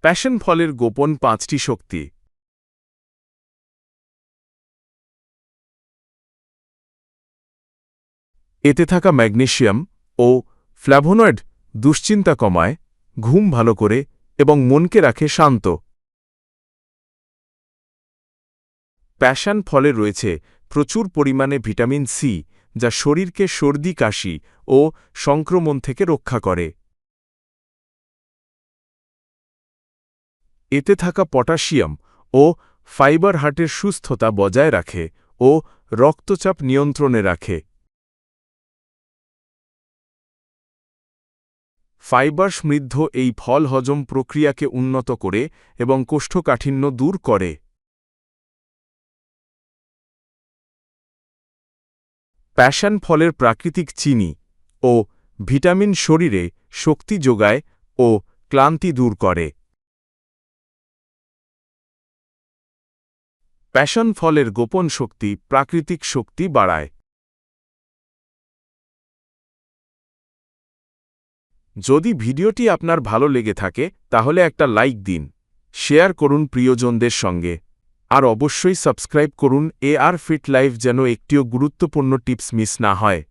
Passion ফলের গোপন 5টি শক্তি। এতে থাকা ম্যাগনেসিয়াম ও ফ্ল্যাভোনয়েড দুশ্চিন্তা কমায়, ঘুম ভালো করে এবং মনকে রাখে শান্ত। প্যাশন ফলে রয়েছে প্রচুর পরিমাণে ভিটামিন সি, যা শরীরকে সর্দি কাশি ও সংক্রমণ থেকে রক্ষা করে। এতে থাকা পটাশিয়াম ও ফাইবার হার্টের সুস্থতা বজায় রাখে ও রক্তচাপ নিয়ন্ত্রণে রাখে। ফাইবার সমৃদ্ধ এই ফল হজম প্রক্রিয়াকে উন্নত করে এবং কোষ্ঠকাঠিন্য দূর করে। প্যাশন ফলের প্রাকৃতিক চিনি ও ভিটামিন শরীরে শক্তি যোগায় ও ক্লান্তি দূর করে। প্যাশন ফলের গোপন শক্তি প্রাকৃতিক শক্তি বাড়ায়। যদি ভিডিওটি আপনার ভালো লেগে থাকে তাহলে একটা লাইক দিন, শেয়ার করুন প্রিয়জনদের সঙ্গে, আর অবশ্যই সাবস্ক্রাইব করুন AR ফিট লাইফ যেন একটিও গুরুত্বপূর্ণ টিপস মিস না হয়।